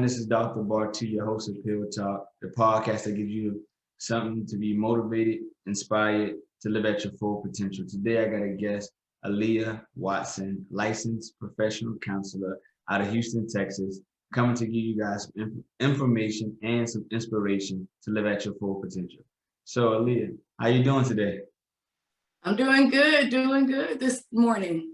this is Dr. Bartu, your host of Pill Talk, the podcast that gives you something to be motivated, inspired, to live at your full potential. Today, I got a guest, Alelia Watson, licensed professional counselor out of Houston, Texas, coming to give you guys some information and some inspiration to live at your full potential. So, Alelia, how you doing today? I'm doing good this morning.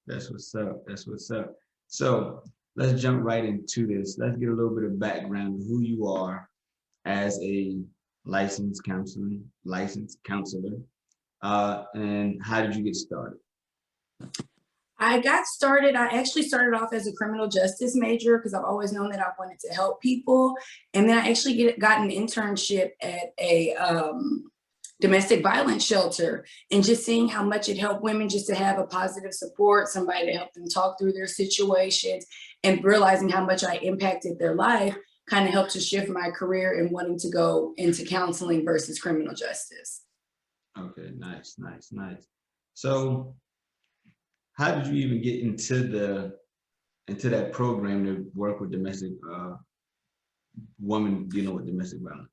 That's what's up. That's what's up. So let's jump right into this. Let's get a little bit of background of who you are as a licensed counselor, and how did you get started? I actually started off as a criminal justice major because I've always known that I wanted to help people. And then I actually got an internship at a domestic violence shelter, and just seeing how much it helped women just to have a positive support, somebody to help them talk through their situations, and realizing how much I impacted their life kind of helped to shift my career and wanting to go into counseling versus criminal justice. Okay, nice. So how did you even get into that program to work with domestic women dealing with domestic violence?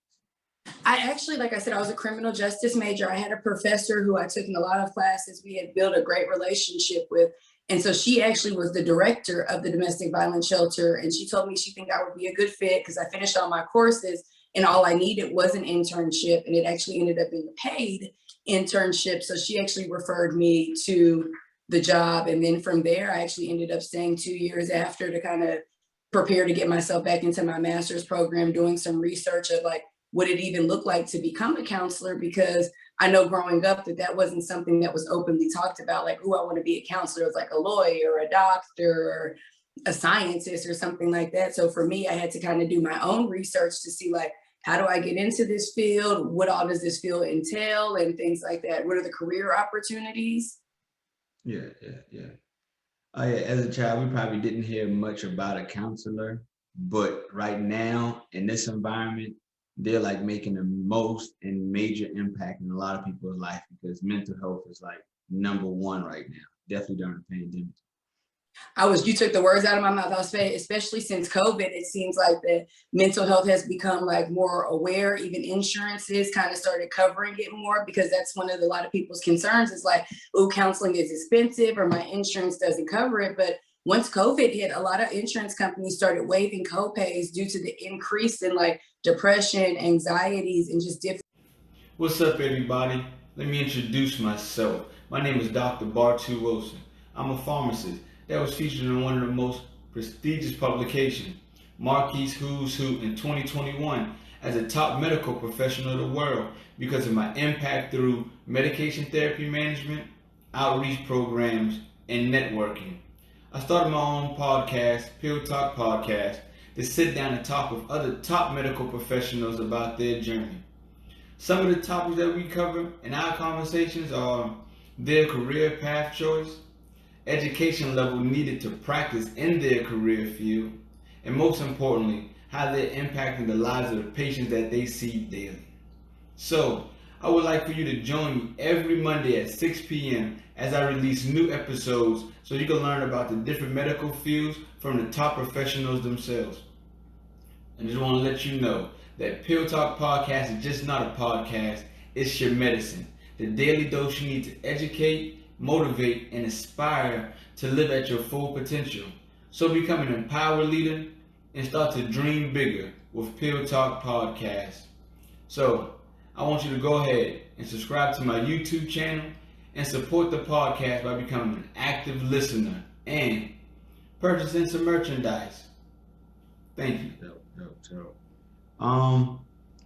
I actually, like I said, I was a criminal justice major. I had a professor who I took in a lot of classes we had built a great relationship with. And so she actually was the director of the domestic violence shelter. And she told me she think I would be a good fit because I finished all my courses and all I needed was an internship. And it actually ended up being a paid internship. So she actually referred me to the job. And then from there, I actually ended up staying 2 years after to kind of prepare to get myself back into my master's program, doing some research of like, what it even look like to become a counselor, because I know growing up that wasn't something that was openly talked about, like, oh, I want to be a counselor. It was like a lawyer or a doctor or a scientist or something like that. So for me, I had to kind of do my own research to see like, how do I get into this field? What all does this field entail and things like that? What are the career opportunities? Yeah. Oh, yeah. As a child, we probably didn't hear much about a counselor, but right now in this environment, they're like making the most and major impact in a lot of people's life because mental health is like #1 right now, definitely during the pandemic. You took the words out of my mouth. I was saying, especially since COVID, it seems like that mental health has become like more aware. Even insurances kind of started covering it more because that's one of a lot of people's concerns is like, oh, counseling is expensive or my insurance doesn't cover it. But once COVID hit, a lot of insurance companies started waiving copays due to the increase in like depression, anxieties, and just different. What's up, everybody? Let me introduce myself. My name is Dr. Bartu Wilson. I'm a pharmacist that was featured in one of the most prestigious publications, Marquis Who's Who, in 2021 as a top medical professional of the world because of my impact through medication therapy management, outreach programs, and networking. I started my own podcast, Pill Talk Podcast, to sit down and talk with other top medical professionals about their journey. Some of the topics that we cover in our conversations are their career path choice, education level needed to practice in their career field, and most importantly, how they're impacting the lives of the patients that they see daily. So, I would like for you to join me every Monday at 6 p.m. as I release new episodes so you can learn about the different medical fields from the top professionals themselves. I just want to let you know that Pill Talk Podcast is just not a podcast, it's your medicine. The daily dose you need to educate, motivate, and inspire to live at your full potential. So become an empowered leader and start to dream bigger with Pill Talk Podcast. So, I want you to go ahead and subscribe to my YouTube channel and support the podcast by becoming an active listener and purchasing some merchandise. Thank you. Dope.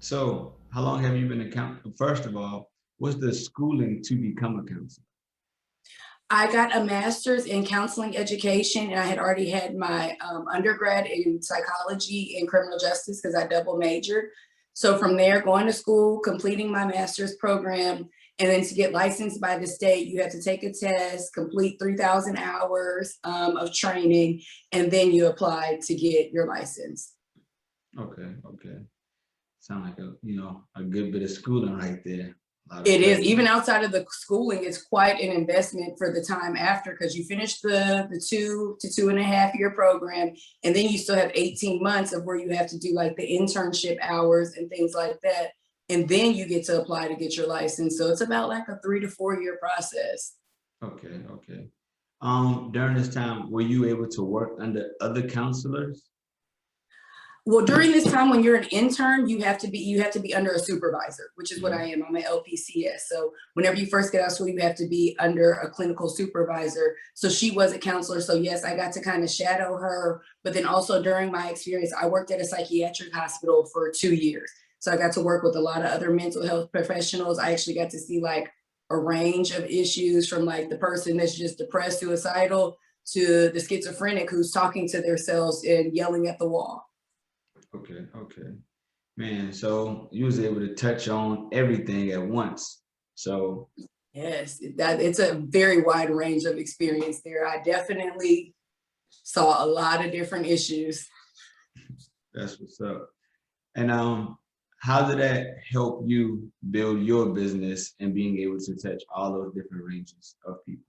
So how long have you been a counselor? First of all, what's the schooling to become a counselor? I got a master's in counseling education, and I had already had my undergrad in psychology and criminal justice because I double majored. So from there, going to school, completing my master's program, and then to get licensed by the state, you have to take a test, complete 3,000 hours of training, and then you apply to get your license. Okay. Sound like a good bit of schooling right there. It is, even outside of the schooling, it's quite an investment for the time after, because you finish the 2 to 2.5 year program, and then you still have 18 months of where you have to do like the internship hours and things like that. And then you get to apply to get your license. So it's about like a 3 to 4 year process. Okay, okay. During this time, were you able to work under other counselors? Well, during this time when you're an intern, you have to be under a supervisor, which is what I am. I'm an LPCS. So whenever you first get out of school, you have to be under a clinical supervisor. So she was a counselor. So yes, I got to kind of shadow her. But then also during my experience, I worked at a psychiatric hospital for 2 years. So I got to work with a lot of other mental health professionals. I actually got to see like a range of issues, from like the person that's just depressed, suicidal, to the schizophrenic who's talking to themselves and yelling at the wall. Okay, okay. Man, so you was able to touch on everything at once. So yes, it's a very wide range of experience there. I definitely saw a lot of different issues. that's what's up. And how did that help you build your business and being able to touch all those different ranges of people?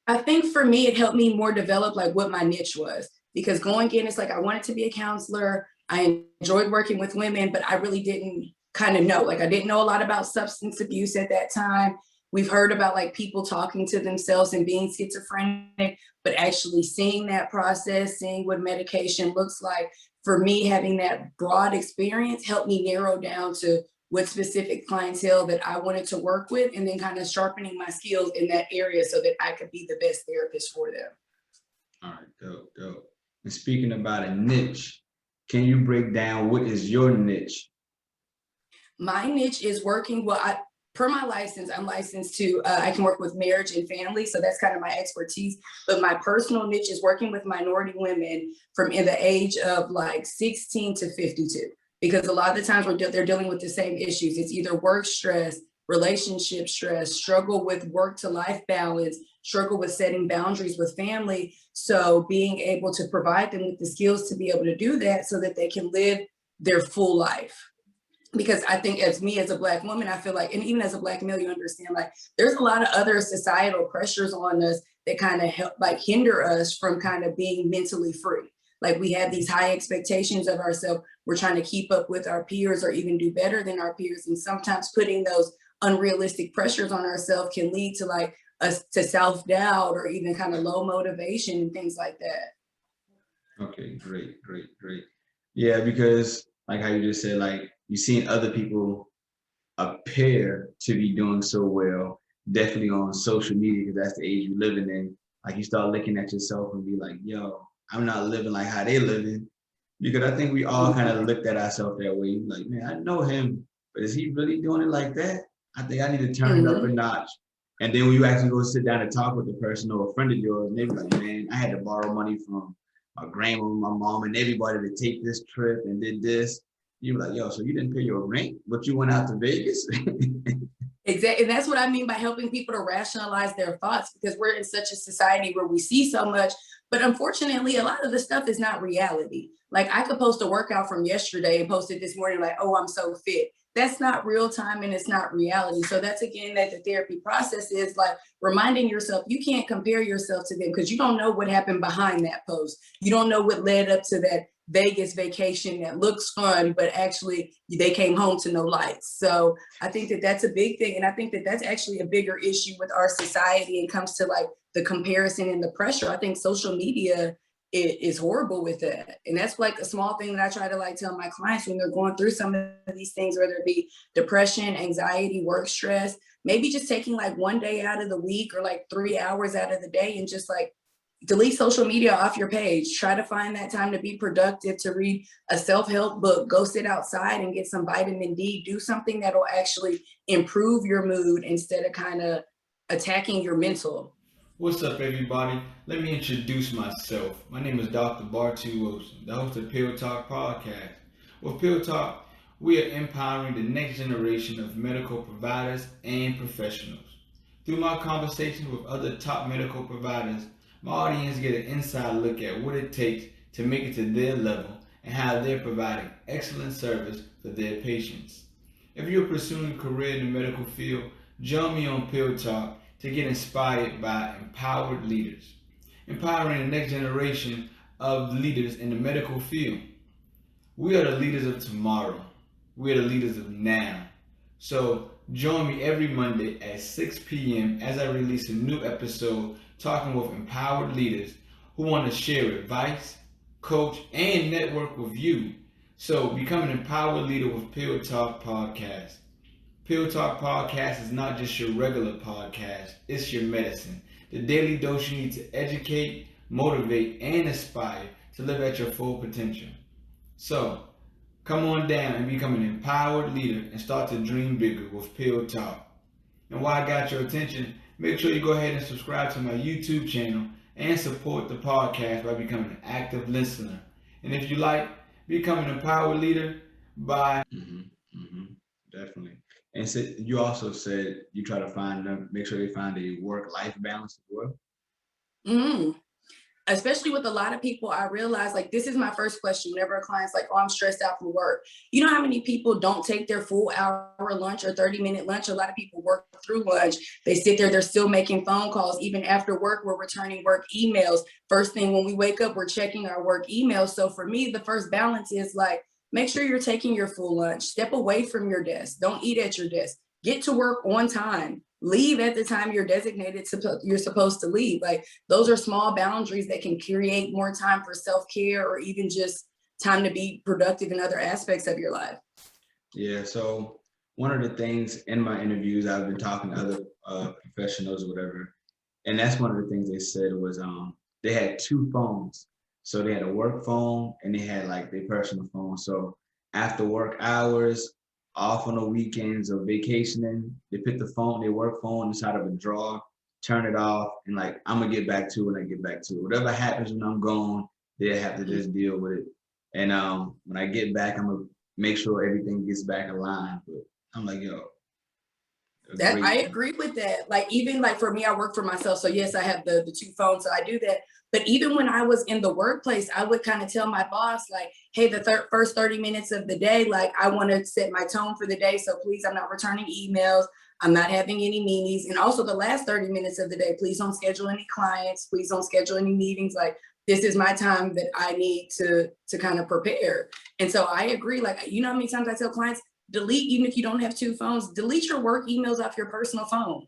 I think for me, it helped me more develop like what my niche was, because going in, it's like I wanted to be a counselor. I enjoyed working with women, but I really didn't kind of know. Like I didn't know a lot about substance abuse at that time. We've heard about like people talking to themselves and being schizophrenic, but actually seeing that process, seeing what medication looks like, for me, having that broad experience helped me narrow down to what specific clientele that I wanted to work with, and then kind of sharpening my skills in that area so that I could be the best therapist for them. All right, dope, dope. And speaking about a niche, can you break down what is your niche? My niche is working, per my license, I'm licensed to, I can work with marriage and family. So that's kind of my expertise. But my personal niche is working with minority women from in the age of like 16 to 52. Because a lot of the times they're dealing with the same issues. It's either work stress, relationship stress, struggle with work to life balance, struggle with setting boundaries with family. So being able to provide them with the skills to be able to do that so that they can live their full life. Because I think as a Black woman, I feel like, and even as a Black male, you understand, like there's a lot of other societal pressures on us that kind of help, like hinder us from kind of being mentally free. Like we have these high expectations of ourselves. We're trying to keep up with our peers or even do better than our peers. And sometimes putting those unrealistic pressures on ourselves can lead to like us to self-doubt or even kind of low motivation and things like that. Okay, great, great, great. Yeah, because like how you just said, like you've seen other people appear to be doing so well, definitely on social media, because that's the age you're living in. Like you start looking at yourself and be like, yo, I'm not living like how they living. Because I think we all kind of looked at ourselves that way. Like, man, I know him, but is he really doing it like that? I think I need to turn it up a notch. And then when you actually go sit down and talk with the person or a friend of yours, and they be like, man, I had to borrow money from my grandma, my mom, and everybody to take this trip and did this. You're like, yo, so you didn't pay your rent, but you went out to Vegas? Exactly. And that's what I mean by helping people to rationalize their thoughts, because we're in such a society where we see so much, but unfortunately, a lot of the stuff is not reality. Like I could post a workout from yesterday and post it this morning, like, oh, I'm so fit. That's not real time and it's not reality. So that's again, that the therapy process is like reminding yourself, you can't compare yourself to them because you don't know what happened behind that post. You don't know what led up to that Vegas vacation that looks fun, but actually they came home to no lights. So I think that that's a big thing. And I think that that's actually a bigger issue with our society. It comes to like the comparison and the pressure. I think social media is horrible with that. And that's like a small thing that I try to like tell my clients when they're going through some of these things, whether it be depression, anxiety, work stress, maybe just taking like one day out of the week or like 3 hours out of the day and just like delete social media off your page. Try to find that time to be productive, to read a self-help book, go sit outside and get some vitamin D, do something that will actually improve your mood instead of kind of attacking your mental. What's up, everybody? Let me introduce myself. My name is Dr. Bartu Wilson, the host of Pill Talk Podcast. With Pill Talk, we are empowering the next generation of medical providers and professionals. Through my conversations with other top medical providers, my audience get an inside look at what it takes to make it to their level and how they're providing excellent service for their patients. If you're pursuing a career in the medical field, join me on Pill Talk to get inspired by empowered leaders, empowering the next generation of leaders in the medical field. We are the leaders of tomorrow. We are the leaders of now. So join me every Monday at 6 p.m. as I release a new episode talking with empowered leaders who want to share advice, coach, and network with you. So become an empowered leader with Pill Talk Podcast. Pill Talk Podcast is not just your regular podcast, it's your medicine. The daily dose you need to educate, motivate, and inspire to live at your full potential. So, come on down and become an empowered leader and start to dream bigger with Pill Talk. And while I got your attention, make sure you go ahead and subscribe to my YouTube channel and support the podcast by becoming an active listener. And if you like, become an empowered leader by... Definitely. And so you also said you try to find them, make sure they find a work-life balance as well. Especially with a lot of people, I realize like this is my first question whenever a client's like, oh, I'm stressed out from work. You know how many people don't take their full hour lunch or 30-minute lunch? A lot of people work through lunch. They sit there, they're still making phone calls. Even after work, we're returning work emails. First thing when we wake up, we're checking our work emails. So for me, the first balance is like, make sure you're taking your full lunch. Step away from your desk. Don't eat at your desk. Get to work on time. Leave at the time you're you're supposed to leave. Like those are small boundaries that can create more time for self-care or even just time to be productive in other aspects of your life. Yeah. So one of the things in my interviews, I've been talking to other professionals or whatever, and that's one of the things they said was they had two phones. So they had a work phone and they had like their personal phone. So after work hours, off on the weekends or vacationing, they put the phone, their work phone inside of a drawer, turn it off, and like, I'm gonna get back to it when I get back to it. Whatever happens when I'm gone, they have to just deal with it. And when I get back, I'm gonna make sure everything gets back aligned. But I'm like, yo. That I agree with that. Like even like for me, I work for myself. So yes, I have the two phones, so I do that. But even when I was in the workplace, I would kind of tell my boss like, hey, the first 30 minutes of the day, like I want to set my tone for the day. So please, I'm not returning emails. I'm not having any meetings. And also the last 30 minutes of the day, please don't schedule any clients. Please don't schedule any meetings. Like this is my time that I need to kind of prepare. And so I agree. Like, you know how many times I tell clients, delete, even if you don't have two phones, delete your work emails off your personal phone.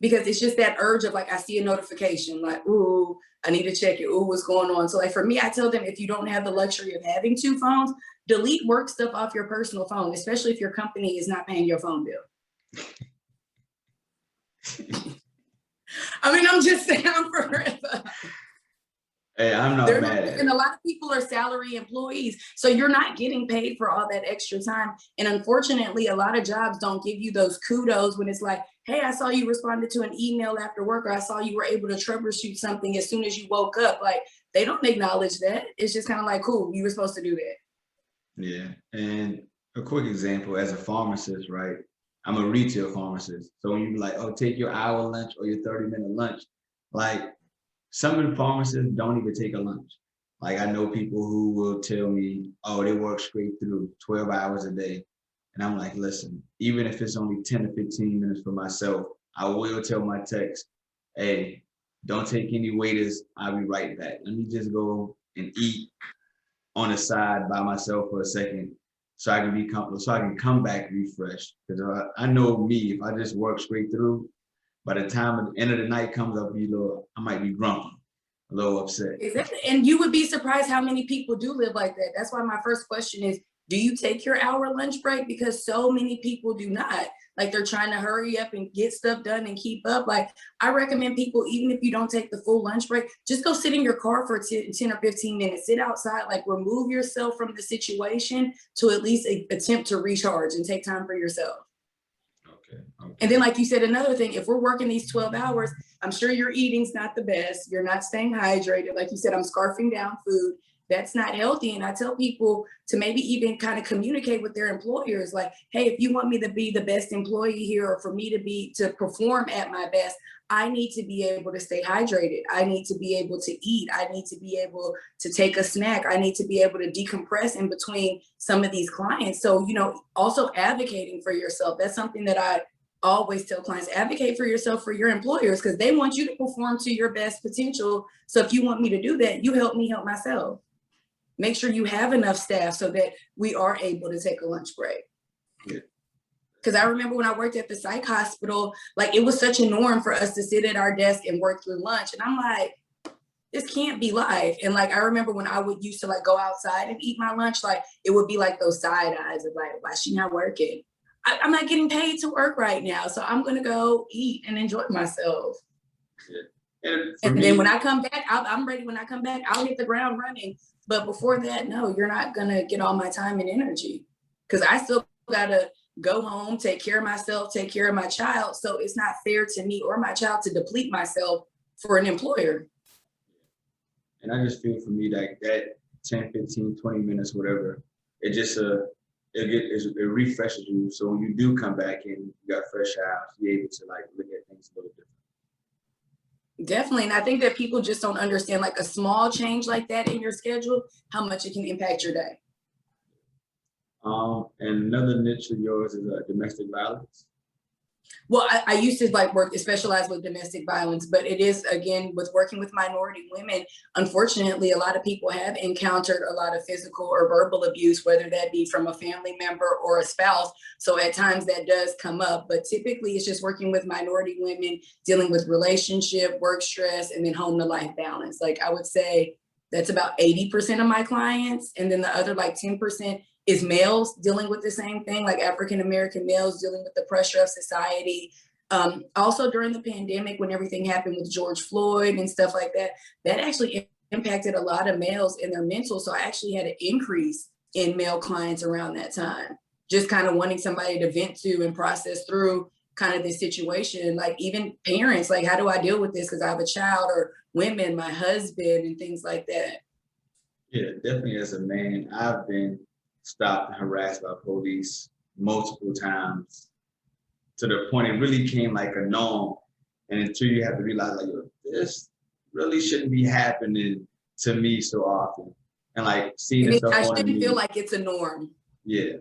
Because it's just that urge of like, I see a notification, like, ooh, I need to check it. Ooh, what's going on? So like for me, I tell them, if you don't have the luxury of having two phones, delete work stuff off your personal phone, especially if your company is not paying your phone bill. I mean, I'm just saying, I'm forever. Hey, I'm not mad. And a lot of people are salary employees. So you're not getting paid for all that extra time. And unfortunately, a lot of jobs don't give you those kudos when it's like, hey, I saw you responded to an email after work, or I saw you were able to troubleshoot something as soon as you woke up. Like they don't acknowledge that. It's just kind of like, cool, you were supposed to do that. Yeah. And a quick example, as a pharmacist, right? I'm a retail pharmacist. So when you be like, oh, take your hour lunch or your 30-minute lunch, like some of the pharmacists don't even take a lunch. Like I know people who will tell me, oh, they work straight through 12 hours a day. And I'm like, listen, even if it's only 10 to 15 minutes for myself, I will tell my techs, hey, don't take any waiters. I'll be right back. Let me just go and eat on the side by myself for a second so I can be comfortable, so I can come back refreshed. Because I know me, if I just work straight through, by the time at the end of the night comes up, I might be grumpy, a little upset. Exactly. And you would be surprised how many people do live like that. That's why my first question is, do you take your hour lunch break? Because so many people do not. Like they're trying to hurry up and get stuff done and keep up. Like I recommend people, even if you don't take the full lunch break, just go sit in your car for 10 or 15 minutes, sit outside, like remove yourself from the situation to at least attempt to recharge and take time for yourself. Okay. And then like you said, another thing, if we're working these 12 hours, I'm sure your eating's not the best. You're not staying hydrated. Like you said, I'm scarfing down food. that's not healthy. And I tell people to maybe even kind of communicate with their employers, like, hey, if you want me to be the best employee here, or for me to perform at my best, I need to be able to stay hydrated. I need to be able to eat. I need to be able to take a snack. I need to be able to decompress in between some of these clients. So, also advocating for yourself. That's something that I always tell clients: advocate for yourself, for your employers, because they want you to perform to your best potential. So if you want me to do that, you help me help myself. Make sure you have enough staff so that we are able to take a lunch break. Because I remember when I worked at the psych hospital, like, it was such a norm for us to sit at our desk and work through lunch. And I'm like, this can't be life. And like, I remember when I would used to like go outside and eat my lunch, like it would be like those side eyes of like, why is she not working? I'm not getting paid to work right now. So I'm going to go eat and enjoy myself. And then when I come back, I'm ready. When I come back, I'll hit the ground running. But before that, no, you're not going to get all my time and energy, because I still got to go home, take care of myself, take care of my child. So it's not fair to me or my child to deplete myself for an employer. And I just feel for me like that 10, 15, 20 minutes, whatever, it just it refreshes you. So when you do come back in, you got fresh eyes, you're able to like look at things a little different. Definitely. And I think that people just don't understand, like, a small change like that in your schedule, how much it can impact your day. And another niche of yours is domestic violence. Well, I used to like specialize with domestic violence, but it is, again, with working with minority women, unfortunately, a lot of people have encountered a lot of physical or verbal abuse, whether that be from a family member or a spouse. So at times that does come up, but typically it's just working with minority women, dealing with relationship, work stress, and then home to life balance. Like, I would say that's about 80% of my clients. And then the other like 10% is males dealing with the same thing, like African-American males dealing with the pressure of society. Also during the pandemic, when everything happened with George Floyd and stuff like that, that actually impacted a lot of males in their mental. So I actually had an increase in male clients around that time, just kind of wanting somebody to vent to and process through kind of this situation. Like, even parents, like, how do I deal with this? Because I have a child, or women, my husband, and things like that. Yeah, definitely. As a man, I've been stopped and harassed by police multiple times, to the point it really came like a norm. And until you have to realize, like, this really shouldn't be happening to me so often. And like seeing the stuff I on the shouldn't news. feel like it's a norm. Yeah.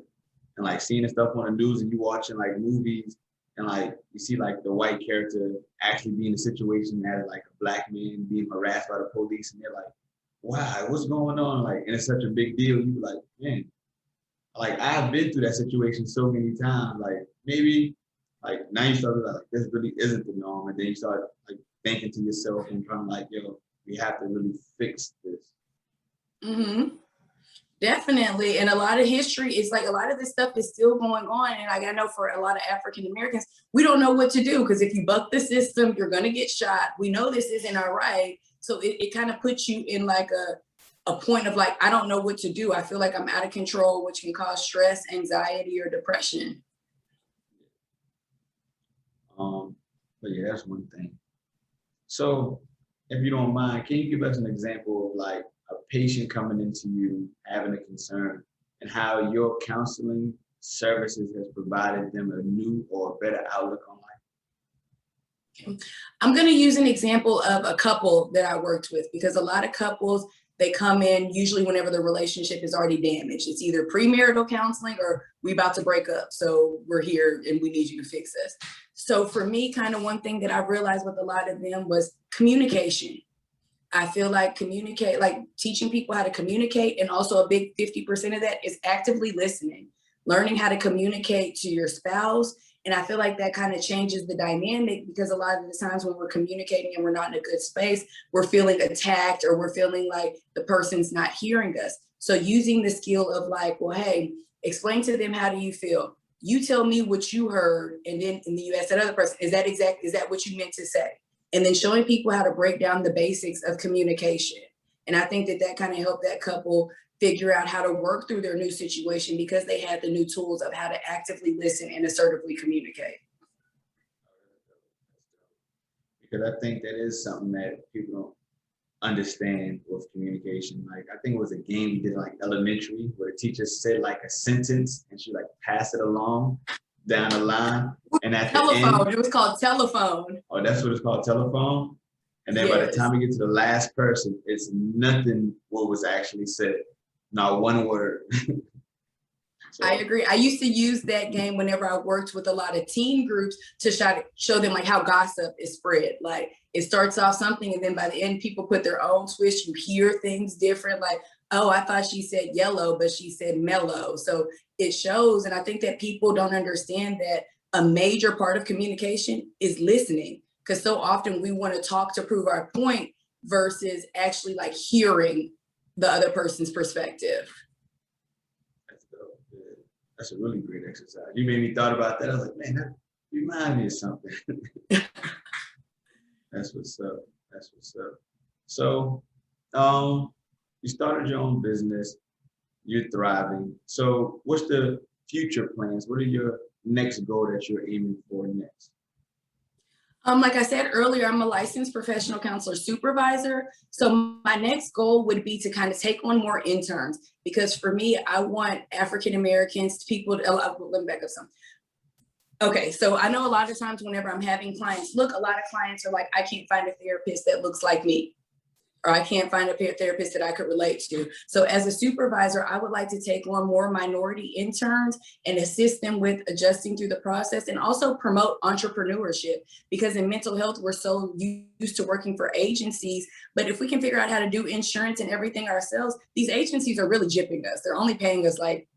And like seeing the stuff on the news, and you watching like movies, and like you see like the white character actually be in a situation as like a black man being harassed by the police, and they're like, wow, what's going on? Like, and it's such a big deal. You like, man, like, I've been through that situation so many times. Like, maybe, like, now you start like, this really isn't the norm. And then you start like thinking to yourself and trying like, yo, we have to really fix this. Mm-hmm. Definitely. And a lot of history is like, a lot of this stuff is still going on. And like, I know for a lot of African Americans, we don't know what to do, because if you buck the system, you're going to get shot. We know this isn't our right. So it kind of puts you in like a point of like, I don't know what to do. I feel like I'm out of control, which can cause stress, anxiety, or depression. But yeah, that's one thing. So if you don't mind, can you give us an example of like a patient coming into you having a concern, and how your counseling services has provided them a new or better outlook on life? I'm going to use an example of a couple that I worked with, because a lot of couples, they come in usually whenever the relationship is already damaged. It's either premarital counseling or we about to break up, so we're here and we need you to fix this. So for me, kind of one thing that I realized with a lot of them was communication. I feel like teaching people how to communicate, and also a big 50% of that is actively listening, learning how to communicate to your spouse. And I feel like that kind of changes the dynamic, because a lot of the times when we're communicating and we're not in a good space, we're feeling attacked, or we're feeling like the person's not hearing us. So using the skill of like, well, hey, explain to them, how do you feel? You tell me what you heard, and then you ask that other person, is that what you meant to say? And then showing people how to break down the basics of communication. And I think that kind of helped that couple figure out how to work through their new situation, because they had the new tools of how to actively listen and assertively communicate. Because I think that is something that people don't understand with communication. Like, I think it was a game we did like elementary where the teacher said like a sentence and she like pass it along down the line. And at Telephone. the end, It was called telephone. oh, that's what it's called, telephone. And then by the Yes. time we get to the last person, it's nothing what was actually said, not one word. So, I agree. I used to use that game whenever I worked with a lot of teen groups to show them like how gossip is spread. Like it starts off something and then by the end people put their own twist. You hear things different, like, oh, I thought she said yellow, but she said mellow. So it shows. And I think that people don't understand that a major part of communication is listening, because so often we want to talk to prove our point versus actually like hearing the other person's perspective. that's a really great exercise. You made me thought about that. I was like, man, that reminds me of something. That's what's up. That's what's up. So, you started your own business. You're thriving. So, what's the future plans? What are your next goal that you're aiming for next? Like I said earlier, I'm a licensed professional counselor supervisor. So my next goal would be to kind of take on more interns, because for me, I want African Americans, people, let me back up some. Okay, so I know a lot of times whenever I'm having clients, a lot of clients are like, I can't find a therapist that looks like me, or I can't find a therapist that I could relate to. So as a supervisor, I would like to take on more minority interns and assist them with adjusting through the process, and also promote entrepreneurship, because in mental health, we're so used to working for agencies. But if we can figure out how to do insurance and everything ourselves, these agencies are really gypping us. They're only paying us like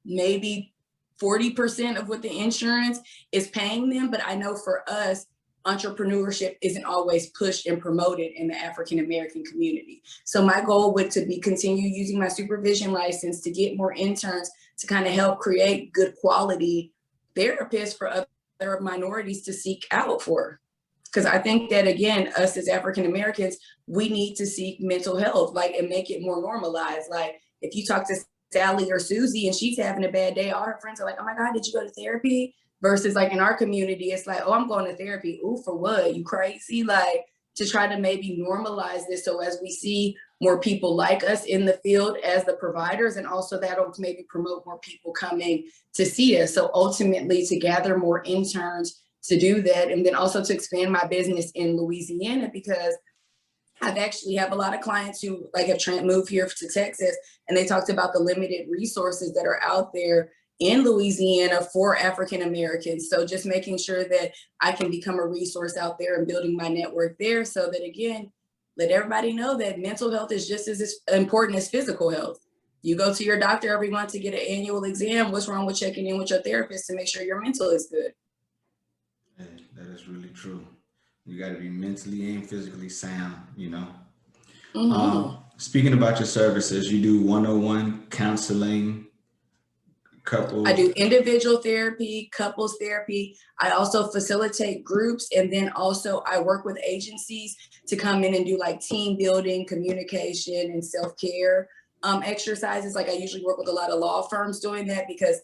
maybe 40% of what the insurance is paying them. But I know for us, entrepreneurship isn't always pushed and promoted in the African American community. So my goal would to be continue using my supervision license to get more interns to kind of help create good quality therapists for other minorities to seek out for. Because I think that, again, us as African Americans, we need to seek mental health, like, and make it more normalized. Like if you talk to Sally or Susie and she's having a bad day, all her friends are like, oh my God, did you go to therapy? Versus like in our community, it's like, oh, I'm going to therapy. Ooh, for what? You crazy? Like, to try to maybe normalize this. So as we see more people like us in the field as the providers, and also that'll maybe promote more people coming to see us. So ultimately to gather more interns to do that. And then also to expand my business in Louisiana, because I've actually have a lot of clients who like have moved here to Texas, and they talked about the limited resources that are out there in Louisiana for African Americans. So just making sure that I can become a resource out there and building my network there, so that, again, let everybody know that mental health is just as important as physical health. You go to your doctor every month to get an annual exam. What's wrong with checking in with your therapist to make sure your mental is good? Hey, that is really true. You got to be mentally and physically sound, you know. Mm-hmm. Speaking about your services, you do one-on-one counseling, couples. I do individual therapy, couples therapy. I also facilitate groups, and then also I work with agencies to come in and do like team building, communication, and self-care exercises. Like I usually work with a lot of law firms doing that, because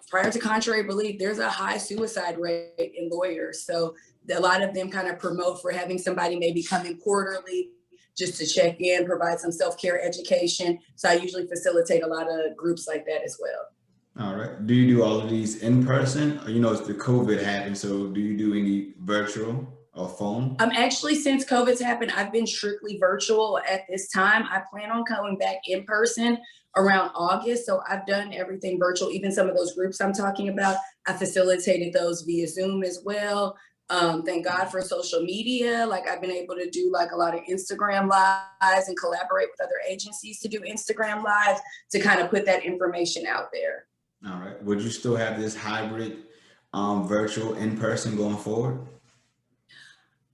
prior to contrary belief, there's a high suicide rate in lawyers. So a lot of them kind of promote for having somebody maybe come in quarterly just to check in, provide some self-care education. So I usually facilitate a lot of groups like that as well. All right. Do you do all of these in person? Or, you know, it's the COVID happened. So do you do any virtual or phone? Actually, since COVID's happened, I've been strictly virtual at this time. I plan on coming back in person around August. So I've done everything virtual. Even some of those groups I'm talking about, I facilitated those via Zoom as well. Thank God for social media. Like I've been able to do like a lot of Instagram lives and collaborate with other agencies to do Instagram lives to kind of put that information out there. All right. Would you still have this hybrid virtual in person going forward?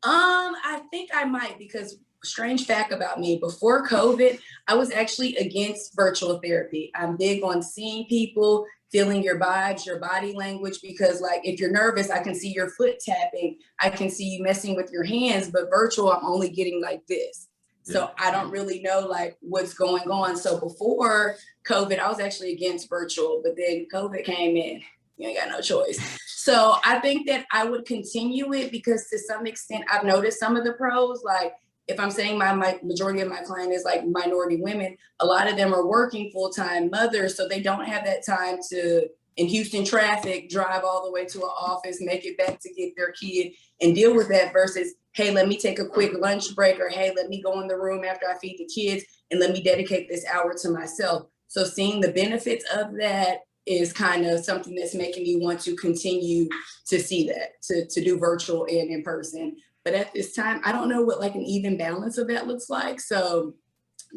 I think I might, because strange fact about me, before COVID, I was actually against virtual therapy. I'm big on seeing people, feeling your vibes, your body language, because like if you're nervous, I can see your foot tapping, I can see you messing with your hands, but virtual, I'm only getting like this. So I don't really know like what's going on. So before COVID, I was actually against virtual, but then COVID came in. You ain't got no choice. So I think that I would continue it, because to some extent, I've noticed some of the pros, like if I'm saying my majority of my client is like minority women, a lot of them are working full-time mothers, so they don't have that time to, in Houston traffic, drive all the way to an office, make it back to get their kid and deal with that versus, hey, let me take a quick lunch break, or hey, let me go in the room after I feed the kids and let me dedicate this hour to myself. So seeing the benefits of that is kind of something that's making me want to continue to see that, to do virtual and in person. But at this time, I don't know what like an even balance of that looks like. So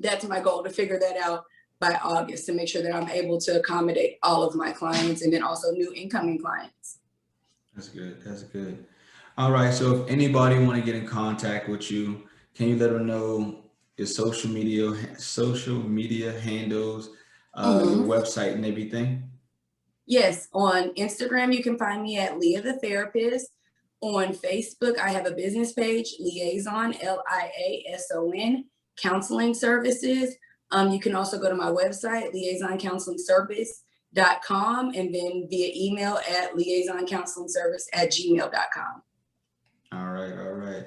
that's my goal, to figure that out by August, to make sure that I'm able to accommodate all of my clients and then also new incoming clients. That's good. That's good. All right. So if anybody want to get in contact with you, can you let them know your social media handles, your website and everything? Yes, on Instagram, you can find me at Lia the Therapist. On Facebook, I have a business page, LiaSon, LiaSon Counseling Services. You can also go to my website, LiaSonCounselingService.com, and then via email at liaisoncounselingservice@gmail.com. All right. All right.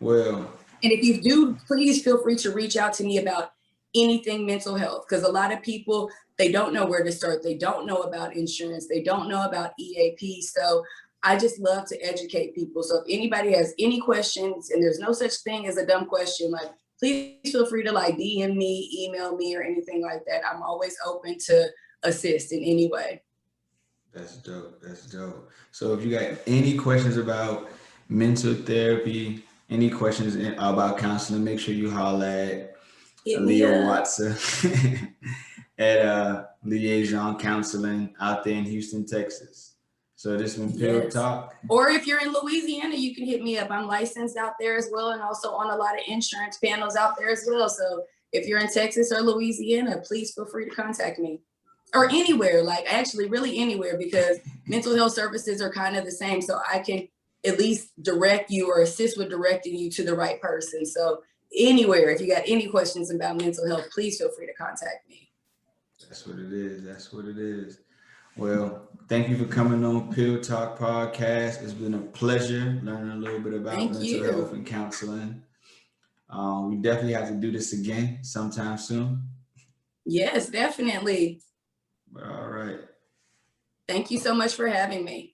Well, and if you do, please feel free to reach out to me about anything mental health, because a lot of people, they don't know where to start. They don't know about insurance. They don't know about EAP. So I just love to educate people. So if anybody has any questions, and there's no such thing as a dumb question, like please feel free to like DM me, email me, or anything like that. I'm always open to assist in any way. that's dope. That's dope. So if you got any questions about mental therapy, any questions about counseling, make sure you holler at Alelia Watson at LiaSon Counseling out there in Houston, Texas. So this has been Pill Talk. Or if you're in Louisiana, you can hit me up. I'm licensed out there as well, and also on a lot of insurance panels out there as well. So if you're in Texas or Louisiana, please feel free to contact me. Or anywhere, like actually really anywhere, because mental health services are kind of the same. So I can at least direct you or assist with directing you to the right person. So anywhere, if you got any questions about mental health, please feel free to contact me. That's what it is. That's what it is. Well, thank you for coming on Pill Talk Podcast. It's been a pleasure learning a little bit about mental health and counseling. We definitely have to do this again sometime soon. Yes, definitely. All right. Thank you so much for having me.